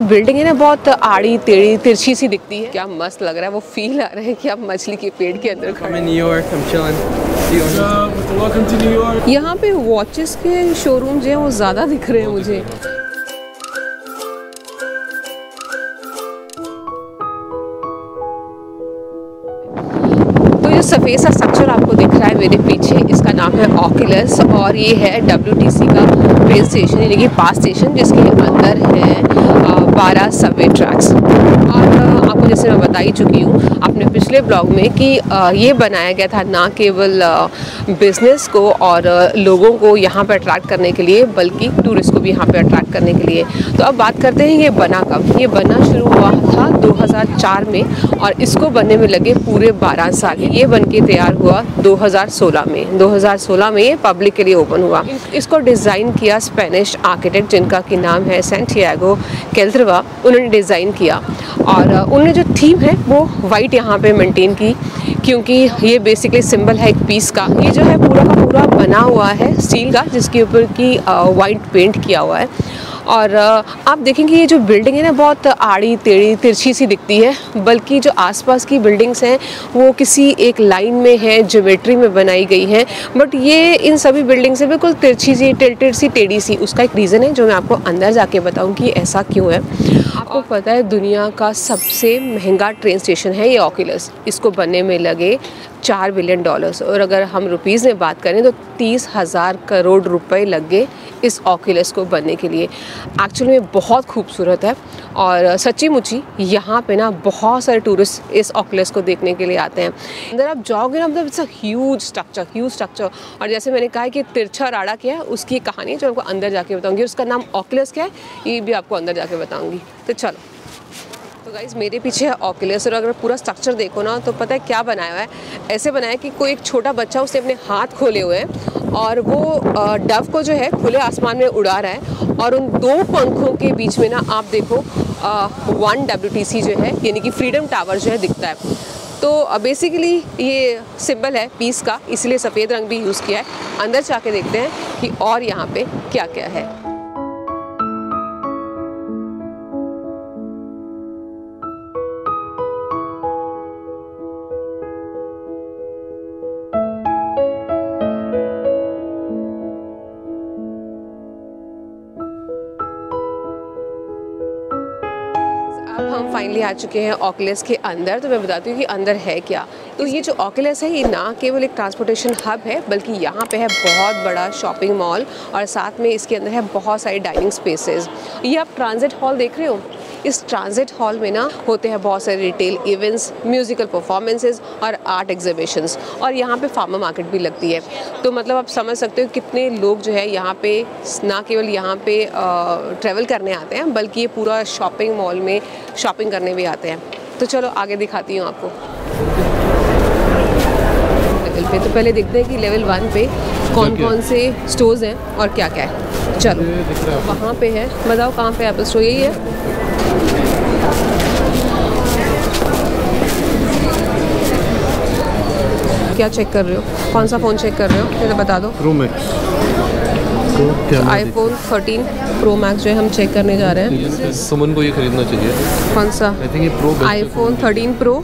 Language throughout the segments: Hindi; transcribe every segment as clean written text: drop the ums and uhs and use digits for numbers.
बिल्डिंग है ना, बहुत आड़ी टेढ़ी तिरछी सी दिखती है। क्या मस्त लग रहा है, वो फील आ रहा है कि आप मछली के पेड़ के अंदर खड़े हैं। यहाँ पे वॉचेस के शोरूम जो है वो ज़्यादा दिख रहे हैं मुझे। तो जो सफ़ेद सा स्ट्रक्चर आपको दिख रहा है मेरे पीछे, इसका नाम है ऑक्यूलस और ये है WTC का ट्रेन स्टेशन यानी कि पास स्टेशन, जिसके अंदर है 12 सबवे ट्रैक्स। और आपको जैसे मैं बता ही चुकी हूँ अपने पिछले ब्लॉग में कि ये बनाया गया था ना केवल बिज़नेस को और लोगों को यहाँ पर अट्रैक्ट करने के लिए, बल्कि टूरिस्ट को भी यहाँ पे अट्रैक्ट करने के लिए। तो अब बात करते हैं ये बना कब। ये बनना शुरू हुआ था 2004 में और इसको बनने में लगे पूरे 12 साल। ये बन के तैयार हुआ 2016 में। 2016 में ये पब्लिक के लिए ओपन हुआ। इसको डिज़ाइन किया स्पेनिश आर्किटेक्ट जिनका कि नाम है सैंटियागो कैल्ट्रेवा, उन्होंने डिज़ाइन किया। और उन्होंने जो थीम है वो वाइट यहाँ पे मेंटेन की, क्योंकि ये बेसिकली सिंबल है एक पीस का। ये जो है पूरा का पूरा बना हुआ है स्टील का, जिसके ऊपर की वाइट पेंट किया हुआ है। और आप देखेंगे ये जो बिल्डिंग है ना, बहुत आड़ी टेढ़ी तिरछी सी दिखती है, बल्कि जो आसपास की बिल्डिंग्स हैं वो किसी एक लाइन में है, ज्योमेट्री में बनाई गई हैं। बट ये इन सभी बिल्डिंग से बिल्कुल तिरछी सी, टिल्टेड सी, टेढ़ी सी। उसका एक रीज़न है जो मैं आपको अंदर जाके बताऊँगी ऐसा क्यों है। आपको पता है दुनिया का सबसे महंगा ट्रेन स्टेशन है ये ऑक्यूलस। इसको बनने में लगे $4 बिलियन और अगर हम रुपीज़ में बात करें तो 30,000 करोड़ रुपए लग गए इस ऑक्यूलस को बनने के लिए। एक्चुअली में बहुत खूबसूरत है और सच्ची मुच्ची यहाँ पे ना बहुत सारे टूरिस्ट इस ऑक्यूलस को देखने के लिए आते हैं। अंदर आप जाओगे ना, मतलब इट्स अ ह्यूज स्ट्रक्चर। और जैसे मैंने कहा कि तिरछा राड़ा क्या है, उसकी कहानी जो आपको अंदर जाके बताऊँगी। उसका नाम ऑक्यूलस क्या है ये भी आपको अंदर जाके बताऊँगी। तो चलो। तो गाइज़ मेरे पीछे है ऑक्यूलस और अगर पूरा स्ट्रक्चर देखो ना तो पता है क्या बनाया हुआ है। ऐसे बनाया है कि कोई एक छोटा बच्चा, उसने अपने हाथ खोले हुए हैं और वो डव को जो है खुले आसमान में उड़ा रहा है। और उन दो पंखों के बीच में ना आप देखो 1 WTC जो है यानी कि फ्रीडम टावर जो है दिखता है। तो बेसिकली ये सिंबल है पीस का, इसलिए सफ़ेद रंग भी यूज़ किया है। अंदर जाके देखते हैं कि और यहाँ पे क्या क्या है। अब हम फाइनली आ चुके हैं ऑक्यूलस के अंदर। तो मैं बताती हूँ कि अंदर है क्या। तो ये जो ऑक्यूलस है ये ना केवल एक ट्रांसपोर्टेशन हब है, बल्कि यहाँ पे है बहुत बड़ा शॉपिंग मॉल और साथ में इसके अंदर है बहुत सारे डाइनिंग स्पेसेस। ये आप ट्रांजिट हॉल देख रहे हो, इस ट्रांजिट हॉल में ना होते हैं बहुत सारे रिटेल इवेंट्स, म्यूज़िकल परफॉर्मेंसेस और आर्ट एग्जीबिशंस। और यहाँ पे फार्मर मार्केट भी लगती है। तो मतलब आप समझ सकते हो कितने लोग जो है यहाँ पे ना केवल यहाँ पे ट्रैवल करने आते हैं, बल्कि ये पूरा शॉपिंग मॉल में शॉपिंग करने भी आते हैं। तो चलो आगे दिखाती हूँ आपको लेवल पे। तो पहले देखते हैं कि लेवल 1 पे कौन कौन से स्टोर्स हैं और क्या क्या है। चलो वहाँ पे है, बताओ कहाँ पे एप्पल स्टोर? यही है। क्या चेक कर रहे हो? कौन सा फ़ोन चेक कर रहे हो मुझे बता दो। Pro max. iPhone 13 pro max जो है हम चेक करने जा रहे हैं। सुमन को ये खरीदना चाहिए। कौन सा? आई थिंक ये प्रो। iPhone 13 pro.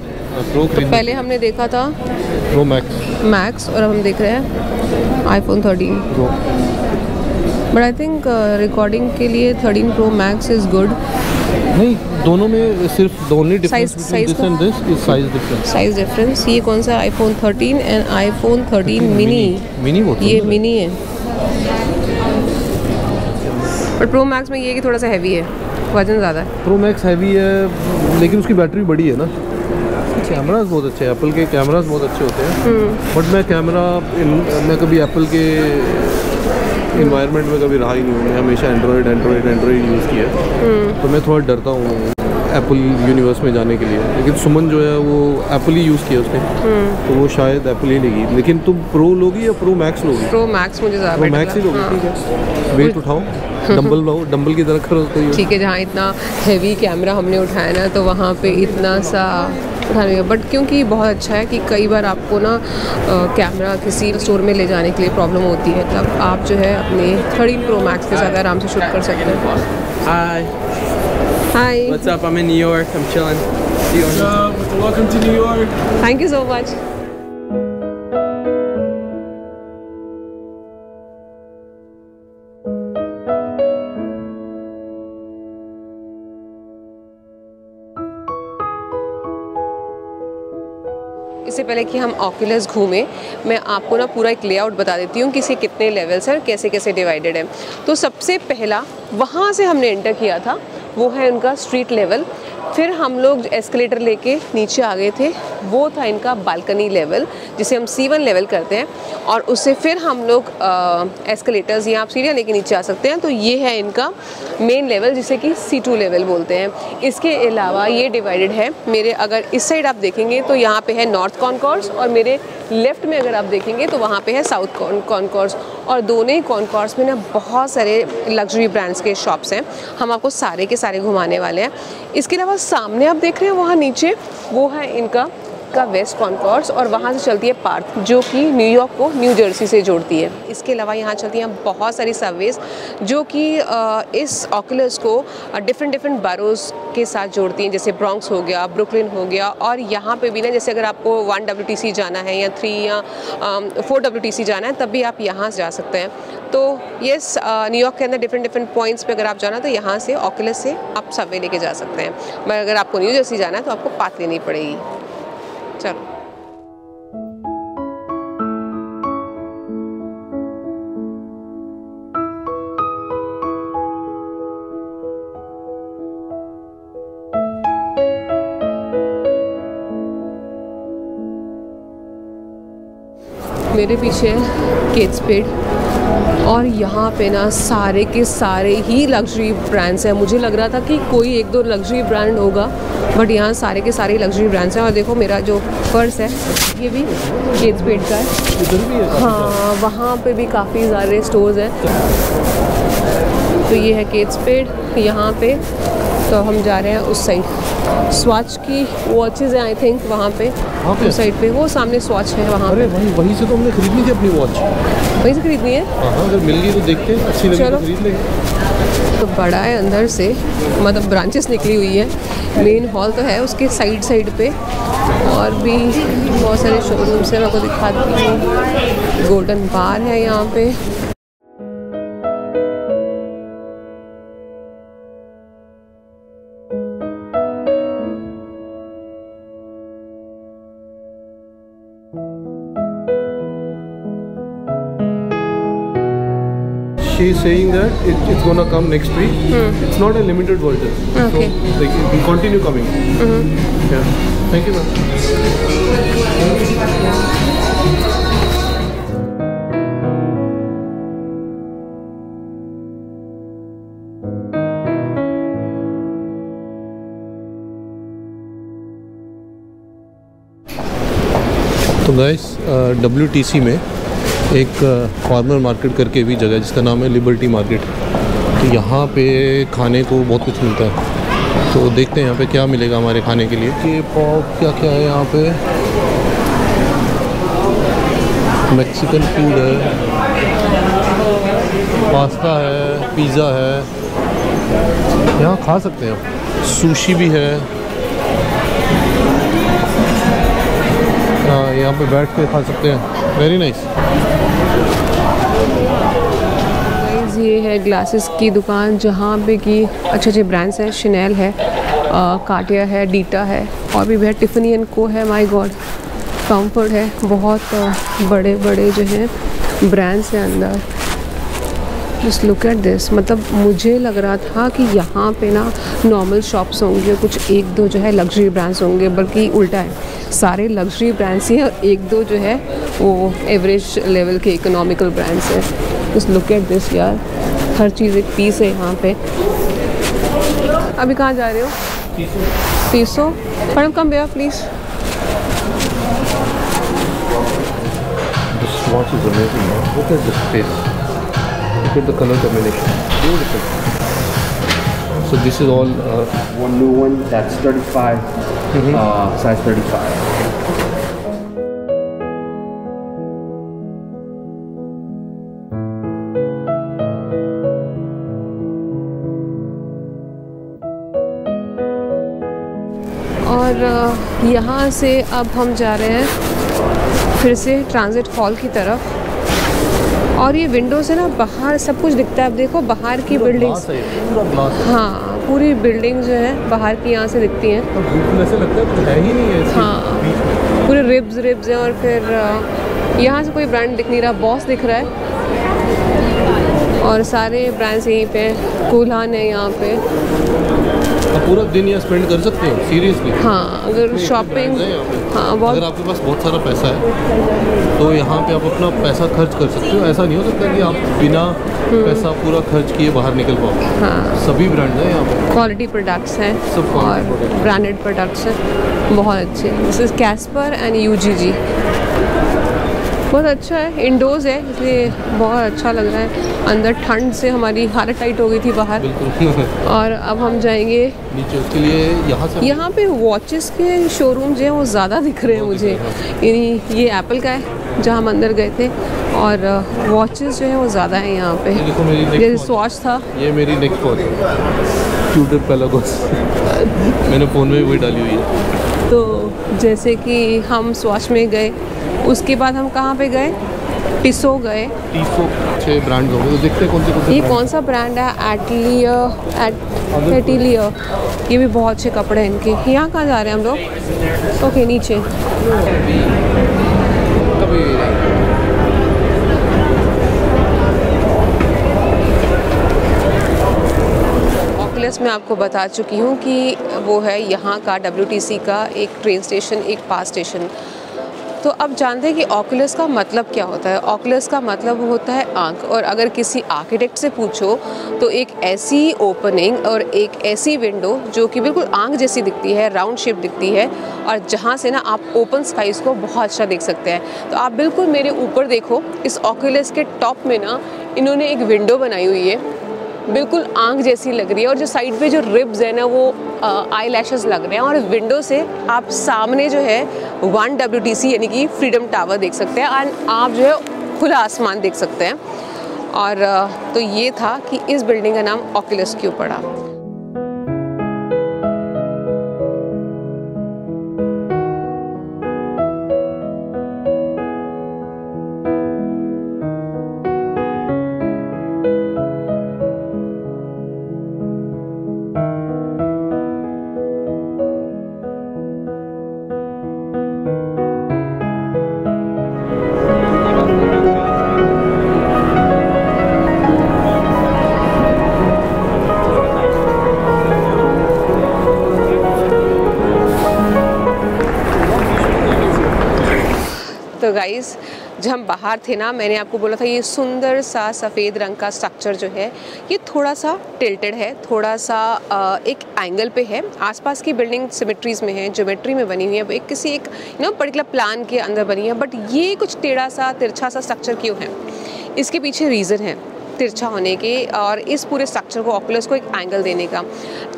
तो पहले हमने देखा था प्रो मैक्स और अब हम देख रहे हैं iPhone 13 pro. But I think recording के लिए 13 प्रो मैक्स इज़ गुड। नहीं, दोनों में सिर्फ the only difference between this and this is size difference. ये कौन सा? iPhone 13 and iPhone 13 mini. वो ये मिनी है, बट प्रो मैक्स में ये कि थोड़ा सा हैवी है, वजन ज़्यादा है। प्रो मैक्स हैवी है लेकिन उसकी बैटरी बड़ी है ना। कैमरास बहुत अच्छे हैं, एप्पल के कैमरास बहुत अच्छे होते हैं। बट मैं कभी एप्पल के इन्वायरमेंट में कभी रहा ही नहीं हूँ। मैं हमेशा एंड्रॉयड यूज़ किया है। तो मैं थोड़ा डरता हूँ एप्पल यूनिवर्स में जाने के लिए। लेकिन सुमन जो है वो एप्पल ही यूज़ किया उसने, तो वो शायद एप्पल ही लेगी। लेकिन तुम प्रो लोगी या प्रो मैक्स लोगी? प्रो मैक्स मुझे ज़्यादा। प्रो मैक्स ही लोगी, ठीक है। वेट उठाओ, डंबल लाओ, डंबल की तरह करो तो ठीक है। जहाँ इतना हैवी कैमरा हमने उठाया ना, तो वहाँ पे इतना सा उठाने का। बट क्योंकि बहुत अच्छा है कि कई बार आपको ना कैमरा किसी स्टोर में ले जाने के लिए प्रॉब्लम होती है, तब आप जो है अपने 13 प्रो मैक्स के साथ आराम से शूट कर सकते हैं। हाय Hi. What's up? I'm in New York. I'm chilling. See you on What's up? Welcome to New York. Thank you so much. इससे पहले कि हम ऑक्यूलस घूमें, मैं आपको ना पूरा एक लेआउट बता देती हूँ कि इसके कितने लेवल्स हैं और कैसे कैसे डिवाइडेड है। तो सबसे पहला वहाँ से हमने एंटर किया था, वो है उनका स्ट्रीट लेवल। फिर हम लोग एस्केलेटर लेके नीचे आ गए थे, वो था इनका बालकनी लेवल जिसे हम C1 लेवल करते हैं। और उससे फिर हम लोग एस्केलेटर्स या आप सीढ़ियाँ लेके नीचे आ सकते हैं, तो ये है इनका मेन लेवल जिसे कि C2 लेवल बोलते हैं। इसके अलावा ये डिवाइडेड है, मेरे अगर इस साइड आप देखेंगे तो यहाँ पे है नॉर्थ कॉन्कोर्स और मेरे लेफ़्ट में अगर आप देखेंगे तो वहाँ पे है साउथ कॉन्कोर्स। और दोनों ही कॉन्कोर्स में ना बहुत सारे लग्जरी ब्रांड्स के शॉप्स हैं, हम आपको सारे के सारे घुमाने वाले हैं। इसके अलावा सामने आप देख रहे हैं वहाँ नीचे, वो है इनका वेस्ट कॉन्कोर्स और वहाँ से चलती है पार्थ जो कि न्यूयॉर्क को न्यू जर्सी से जोड़ती है। इसके अलावा यहाँ चलती हैं बहुत सारी सबवेज जो कि इस ऑक्यूलस को डिफरेंट बरोज के साथ जोड़ती हैं, जैसे ब्रॉन्क्स हो गया, ब्रुकलिन हो गया। और यहाँ पे भी ना, जैसे अगर आपको 1 WTC जाना है या 3 या 4 WTC जाना है, तब भी आप यहाँ से जा सकते हैं। तो यस, न्यूयॉर्क के अंदर डिफरेंट पॉइंट्स पे अगर आप जाना तो यहाँ से ऑक्यूलस से आप सबवे लेके जा सकते हैं। मगर अगर आपको न्यू जर्सी जाना है तो आपको पाथ लेनी पड़ेगी। चलो, मेरे पीछे है केट स्पेड और यहाँ पे ना सारे के सारे ही लग्जरी ब्रांड्स हैं। मुझे लग रहा था कि कोई 1-2 लग्जरी ब्रांड होगा, बट यहाँ सारे के सारे लग्जरी ब्रांड्स हैं। और देखो मेरा जो पर्स है ये भी केट स्पेड का है। हाँ, वहाँ पे भी काफ़ी सारे स्टोर्स हैं। तो ये है केट स्पेड यहाँ पे। तो हम जा रहे हैं उस साइड, स्वॉच की वॉचेज़ हैं आई थिंक वहाँ पे, उस साइड पे वो सामने स्वॉच है वहाँ पे। वहीं से तो हमने खरीदनी थी अपनी वॉच। वहीं से खरीदनी है? हाँ, अगर मिल गई तो देखते हैं, अच्छी लगी तो खरीद लेंगे। तो बड़ा है अंदर से, मतलब ब्रांचेस निकली हुई है। मेन हॉल तो है उसके साइड पे और भी बहुत सारे शोरूम्स हैं, मैं आपको दिखाती हूँ। गोल्डन बार है यहाँ पे। She is saying that it's gonna come next week. It's not a limited version. Okay. So like, it will continue coming. Yeah. Thank you, ma'am. तो गाइस, WTC में एक फार्मर मार्केट करके भी जगह है जिसका नाम है लिबर्टी मार्केट। तो यहाँ पे खाने को बहुत कुछ मिलता है, तो देखते हैं यहाँ पे क्या मिलेगा हमारे खाने के लिए। के पॉप क्या क्या है यहाँ पे, मैक्सिकन फूड है, पास्ता है, पिज़्ज़ा है, यहाँ खा सकते हैं आप। सुशी भी है, यहाँ पे बैठ के खा सकते हैं। Very nice. ये है ग्लासेस की दुकान जहाँ पे कि अच्छे ब्रांड्स हैं। शनेल है, कार्टियर है, डीटा है और भी है, टिफ़नी एंड को है। माय गॉड, कंफर्ट है। बहुत बड़े जो हैं ब्रांड्स हैं अंदर। Just look at this. मतलब मुझे लग रहा था कि यहाँ पे ना नॉर्मल शॉप्स होंगे, कुछ 1-2 जो है लग्जरी ब्रांड्स होंगे, बल्कि उल्टा है, सारे लग्जरी ब्रांड्स ही हैं और 1-2 जो है वो एवरेज लेवल के इकोनॉमिकल ब्रांड्स हैं। जस्ट लुक एट दिस यार, हर चीज़ एक पीस है यहाँ पे। अभी कहाँ जा रहे हो? पीसो। Madam come bear please. This watch is amazing, man. Look at this space. Look at the color combination. Beautiful. So this is all One new one that's 35, size 35. और यहाँ से अब हम जा रहे हैं फिर से ट्रांजिट हॉल की तरफ। और ये विंडो से ना बाहर सब कुछ दिखता है। अब देखो बाहर की बिल्डिंग्स, हाँ पूरी बिल्डिंग जो है बाहर की यहाँ से दिखती हैं। ऐसे लगता है कुछ है ही नहीं है। हाँ पूरे रिब्स हैं। और फिर यहाँ से कोई ब्रांड दिख नहीं रहा, बॉस दिख रहा है और सारे ब्रांड्स यहीं पे। कूलहान है यहाँ पे। आप पूरा दिन यहाँ स्पेंड कर सकते हो सीरियसली। हाँ अगर शॉपिंग, हाँ बहुत, अगर आपके पास बहुत सारा पैसा है तो यहाँ पे आप अपना पैसा खर्च कर सकते हो। ऐसा नहीं हो सकता कि आप बिना पैसा पूरा खर्च किए बाहर निकल पाओ। हाँ सभी ब्रांड हैं यहाँ पे, क्वालिटी प्रोडक्ट्स हैं सब और quality ब्रांडेड प्रोडक्ट्स हैं, बहुत अच्छे। This is Kasper and UGG. बहुत अच्छा है, इंडोर्स है इसलिए बहुत अच्छा लग रहा है। अंदर ठंड से हमारी हालत टाइट हो गई थी बाहर। बिल्कुल। और अब हम जाएंगे नीचे, उसके लिए यहाँ पे वॉचेस के शोरूम जो हैं वो ज़्यादा दिख रहे हैं मुझे। यानी ये एप्पल का है जहाँ हम अंदर गए थे, और वॉचेस जो है वो ज़्यादा है यहाँ पे। देखो मेरी ये स्वॉच था, ये मेरी नेक्स्ट वॉच है, ट्यूडर पेलागोस। मैंने फ़ोन में भी वही डाली हुई है। तो जैसे कि हम स्वॉच में गए, उसके बाद हम कहाँ पे गए, टिसो गए। टिसो अच्छे ब्रांड होंगे, तो देखते हैं कौन से ये कौन सा ब्रांड है, एटिलियर। ये भी बहुत अच्छे कपड़े हैं इनके। यहाँ कहाँ जा रहे हैं हम लोग? ओके नीचे। ऑकुलस मैं आपको बता चुकी हूँ कि वो है यहाँ का WTC का एक ट्रेन स्टेशन, एक पास स्टेशन। तो अब जानते हैं कि ऑकुलस का मतलब क्या होता है। ऑकुलस का मतलब होता है आँख। और अगर किसी आर्किटेक्ट से पूछो तो एक ऐसी ओपनिंग और एक ऐसी विंडो जो कि बिल्कुल आँख जैसी दिखती है, राउंड शेप दिखती है, और जहाँ से ना आप ओपन स्काइज़ को बहुत अच्छा देख सकते हैं। तो आप बिल्कुल मेरे ऊपर देखो, इस ऑकुलस के टॉप में ना इन्होंने एक विंडो बनाई हुई है, बिल्कुल आँख जैसी लग रही है। और जो साइड पे जो रिब्स है ना वो आई लैशेस लग रहे हैं। और विंडो से आप सामने जो है 1 WTC यानी कि फ्रीडम टावर देख सकते हैं, एंड आप जो है खुला आसमान देख सकते हैं। और तो ये था कि इस बिल्डिंग का नाम ऑकुलस क्यों पड़ा। तो गाइस जब हम बाहर थे ना, मैंने आपको बोला था ये सुंदर सा सफ़ेद रंग का स्ट्रक्चर जो है ये थोड़ा सा टिल्टेड है, थोड़ा सा एक एंगल पे है। आसपास की बिल्डिंग सिमेट्रीज में है, ज्योमेट्री में बनी हुई है, एक किसी एक पर्टिकुलर प्लान के अंदर बनी है। बट ये कुछ टेढ़ा सा तिरछा सा स्ट्रक्चर क्यों है, इसके पीछे रीज़न है तिरछा होने के और इस पूरे स्ट्रक्चर को, ऑकुलस को एक एंगल देने का।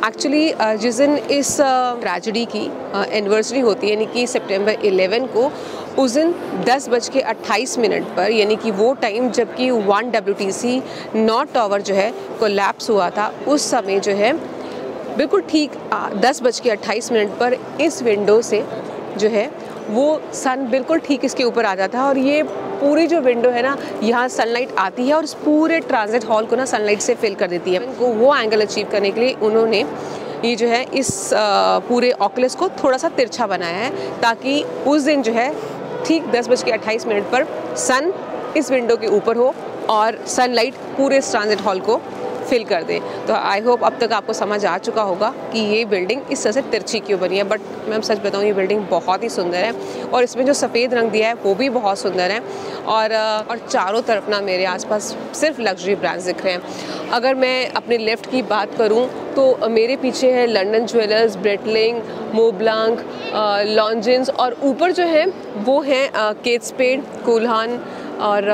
एक्चुअली जिस दिन इस ट्रेजेडी की एनिवर्सरी होती है यानी कि सितंबर 11 को, उस दिन 10:28 पर, यानी कि वो टाइम जबकि 1 WTC नॉर्थ टावर जो है कोलैप्स हुआ था, उस समय जो है बिल्कुल ठीक 10:28 पर इस विंडो से जो है वो सन बिल्कुल ठीक इसके ऊपर आ जाता है। और ये पूरी जो विंडो है ना, यहाँ सनलाइट आती है और इस पूरे ट्रांजिट हॉल को ना सनलाइट से फिल कर देती है। वो एंगल अचीव करने के लिए उन्होंने ये जो है इस पूरे ऑकुलस को थोड़ा सा तिरछा बनाया है, ताकि उस दिन जो है ठीक 10:28 पर सन इस विंडो के ऊपर हो और सनलाइट पूरे ट्रांजिट हॉल को फिल कर दे। तो आई होप अब तक आपको समझ आ चुका होगा कि ये बिल्डिंग इस तरह से तिरछी क्यों बनी है। बट मैं सच बताऊँ, ये बिल्डिंग बहुत ही सुंदर है और इसमें जो सफ़ेद रंग दिया है वो भी बहुत सुंदर है। और चारों तरफ ना मेरे आसपास सिर्फ लग्जरी ब्रांड्स दिख रहे हैं। अगर मैं अपने लेफ़्ट की बात करूँ तो मेरे पीछे है लंदन ज्वेलर्स, ब्रेटलिंग, मोब्लांक, लॉन्जिन्स, और ऊपर जो है वो है केट स्पेड, कूलहान, और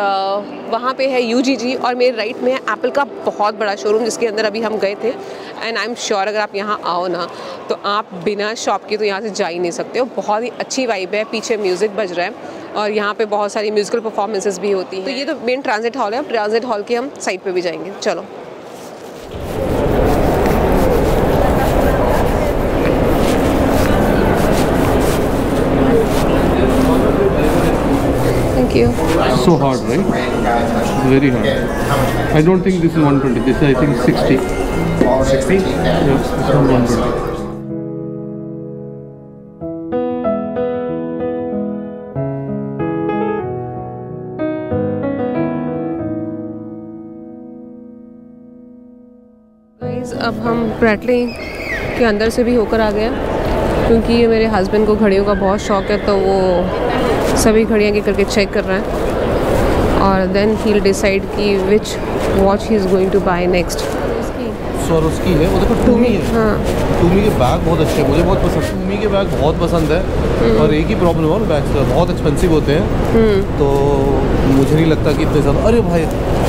वहाँ पे है UGG, और मेरे राइट में है एप्पल का बहुत बड़ा शोरूम जिसके अंदर अभी हम गए थे। एंड आई एम श्योर अगर आप यहाँ आओ ना तो आप बिना शॉप के तो यहाँ से जा ही नहीं सकते हो। बहुत ही अच्छी वाइब है, पीछे म्यूज़िक बज रहा है और यहाँ पे बहुत सारी म्यूज़िकल परफॉर्मेंसेस भी होती हैं। तो ये तो मेन ट्रांजिट हॉल है। अब ट्रांजिट हॉल के हम साइड पे भी जाएंगे, चलो। Thank you. So hard, right? It's very hard. I don't think this is 120. This is, I think, 60. 60? Yeah, it's not 120. Guys अब हम ब्रैटली के अंदर से भी होकर आ गए क्योंकि ये मेरे हस्बैंड को घड़ियों का बहुत शौक है, तो वो सभी घड़ियाँ की करके चेक कर रहा है और देन ही विल डिसाइड कि which watch he is going to buy next. Swarovski है, वो देखो टूमी है। हाँ टूमी के बैग बहुत अच्छे हैं, मुझे बहुत पसंद। टूमी के बैग बहुत पसंद है और एक ही प्रॉब्लम है बैग का, बहुत एक्सपेंसिव होते हैं। तो मुझे नहीं लगता कि इतने ज़्यादा। अरे भाई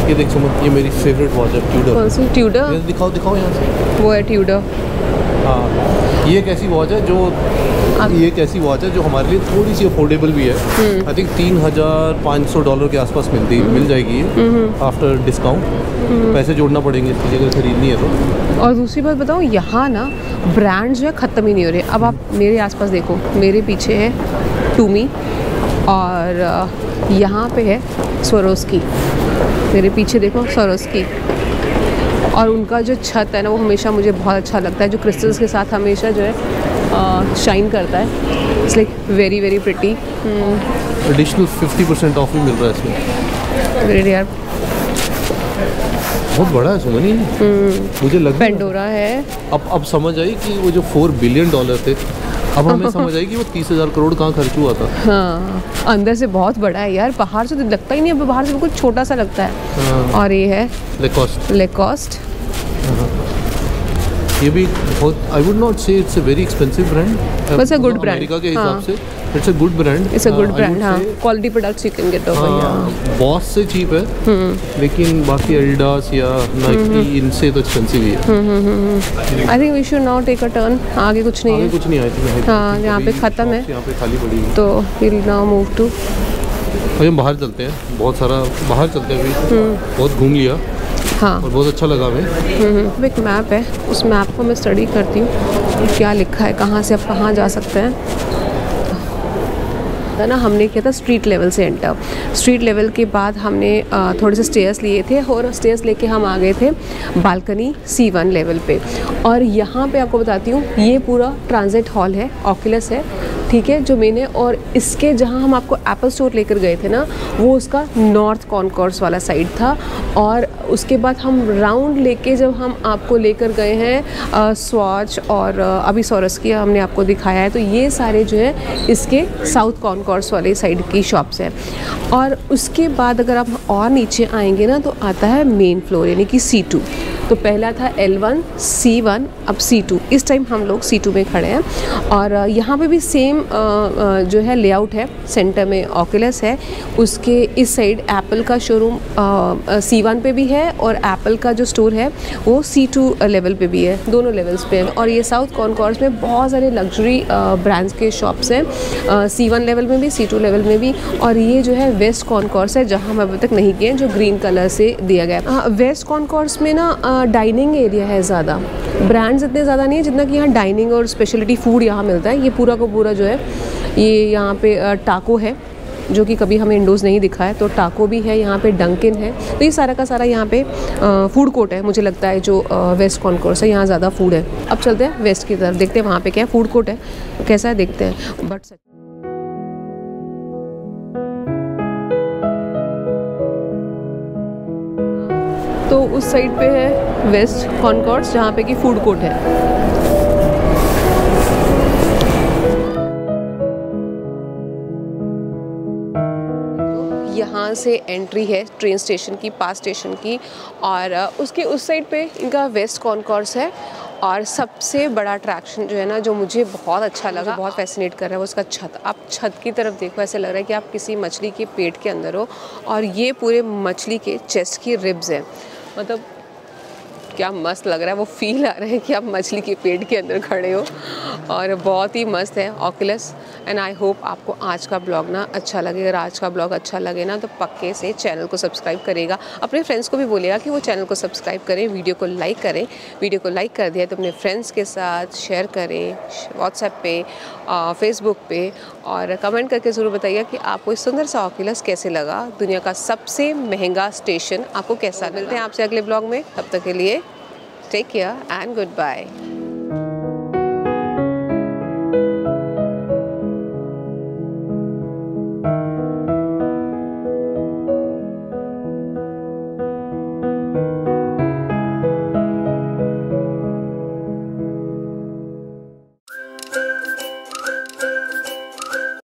ये देख सुमन, ये मेरी फेवरेट वॉच है, ट्यूडर। कौन सी? ट्यूडर? दिखाओ दिखाओ यहाँ से। वो है ट्यूडर। हाँ, ये एक ऐसी वॉच है जो ये एक ऐसी वॉच है जो हमारे लिए थोड़ी सी अफोर्डेबल भी है। आई थिंक $3,500 के आसपास मिल जाएगी आफ्टर डिस्काउंट। पैसे जोड़ना पड़ेंगे इसके लिए अगर खरीदनी है तो। और दूसरी बात बताऊँ, यहाँ ना ब्रांड जो है ख़त्म ही नहीं हो रहे। अब आप मेरे आसपास देखो, मेरे पीछे है टूमी और यहाँ पे है Swarovski। मेरे पीछे देखो Swarovski, और उनका जो छत है ना वो हमेशा मुझे बहुत अच्छा लगता है, जो क्रिस्टल्स के साथ हमेशा जो है शाइन करता है। It's like very very pretty. Additional 50% of भी मिल रहा है इसमें। वेरी यार बहुत बड़ा है सुमनी। मुझे लग पेंडोरा है। अब समझ आई कि वो जो $4 बिलियन थे, अब हमें समझ आई कि वो 30,000 करोड़ कहाँ खर्च हुआ था। हाँ, अंदर से बहुत बड़ा है यार, बाहर से तो लगता ही नहीं है, बाहर से बिल्कुल छोटा सा लगता है। हाँ। और ये है लेकॉस्ट। लेकॉस्ट। ये भी बहुत, I would not say it's a very expensive brand, बस अ गुड ब्रांड अमेरिका के हिसाब से। It's a good brand. It's a good brand. हाँ, quality products you can get over. Boss से चीप है, लेकिन बाकी एडिडास या नाइकी इनसे तो एक्सपेंसिव ही है। I think we should now take a turn. आगे कुछ नहीं आगे है। कुछ नहीं आई थी। हाँ, यहाँ पे ख़त्म है, यहाँ पे खाली पड़ी है। तो विल नाउ मूव टू। अभी हम बाहर चलते हैं, बहुत सारा बाहर चलते हैं अभी। बहुत घूम लिया हाँ, और बहुत अच्छा लगा हमें। अब एक मैप है, उस मैप को मैं स्टडी करती हूँ क्या लिखा है, कहाँ से आप कहाँ जा सकते हैं। ना हमने किया था स्ट्रीट लेवल से एंटर। स्ट्रीट लेवल के बाद हमने थोड़े से स्टेयर्स लिए थे और स्टेयर्स लेके हम आ गए थे बालकनी C1 लेवल पे। और यहाँ पे आपको बताती हूँ, ये पूरा ट्रांजिट हॉल है, ऑक्यूलस है, ठीक है, जो मैंने। और इसके जहाँ हम आपको एप्पल स्टोर लेकर गए थे ना, वो उसका नॉर्थ कॉन्कोर्स वाला साइड था। और उसके बाद हम राउंड लेके जब हम आपको लेकर गए हैं स्वॉच और अभी Swarovski हमने आपको दिखाया है, तो ये सारे जो है इसके साउथ कॉन्कोर्स वाले साइड की शॉप्स हैं। और उसके बाद अगर आप और नीचे आएंगे ना, तो आता है मेन फ्लोर यानी कि C2। तो पहला था L1, C1, अब C2। इस टाइम हम लोग C2 में खड़े हैं। और यहाँ पे भी सेम जो है लेआउट है। सेंटर में ऑक्यूलस है, उसके इस साइड एप्पल का शोरूम C1 पे भी है और एप्पल का जो स्टोर है वो C2 लेवल पे भी है, दोनों लेवल्स पे है। और ये साउथ कॉन्कोर्स में बहुत सारे लग्जरी ब्रांड्स के शॉप्स हैं, C1 लेवल में भी, C2 लेवल में भी। और ये जो है वेस्ट कॉन्कोर्स है, जहाँ हम अभी तक नहीं गए, जो ग्रीन कलर से दिया गया। वेस्ट कॉन्कोर्स में ना डाइनिंग एरिया है ज़्यादा, ब्रांड्स इतने ज़्यादा नहीं है जितना कि यहाँ डाइनिंग और स्पेशलिटी फूड यहाँ मिलता है। ये पूरा का पूरा जो है, ये यहाँ पे टाको है, जो कि कभी हमें इंडोज़ नहीं दिखा है, तो टाको भी है यहाँ पे, डंकिन है। तो ये सारा का सारा यहाँ पे फूड कोर्ट है, मुझे लगता है जो वेस्ट कॉन्कोर्स है, यहाँ ज़्यादा फूड है। अब चलते हैं वेस्ट की तरफ, देखते हैं वहाँ पे क्या है, फूड कोर्ट है कैसा है, देखते हैं। बट तो उस साइड पे है वेस्ट कॉन्कोर्स, जहाँ पे कि फूड कोर्ट है। यहाँ से एंट्री है ट्रेन स्टेशन की, पास स्टेशन की। और उसके उस साइड पे इनका वेस्ट कॉन्कोर्स है। और सबसे बड़ा अट्रैक्शन जो है ना, जो मुझे बहुत अच्छा लगा, बहुत फैसिनेट कर रहा है, वो उसका छत। आप छत की तरफ देखो, ऐसे लग रहा है कि आप किसी मछली के पेट के अंदर हो। और ये पूरे मछली के चेस्ट की रिब्स हैं, मतलब क्या मस्त लग रहा है, वो फील आ रहा है कि आप मछली के पेट के अंदर खड़े हो, और बहुत ही मस्त है ऑक्यूलस। एंड आई होप आपको आज का ब्लॉग ना अच्छा लगे। अगर आज का ब्लॉग अच्छा लगे ना तो पक्के से चैनल को सब्सक्राइब करेगा, अपने फ्रेंड्स को भी बोलेगा कि वो चैनल को सब्सक्राइब करें, वीडियो को लाइक करें। वीडियो को लाइक कर दिया तो अपने फ्रेंड्स के साथ शेयर करें, व्हाट्सएप पे, फेसबुक पे, और कमेंट करके ज़रूर बताइए कि आपको इस सुंदर सा ऑक्यूलस कैसे लगा। दुनिया का सबसे महंगा स्टेशन आपको कैसा। मिलते हैं आपसे अगले ब्लॉग में, तब तक के लिए take care and good bye.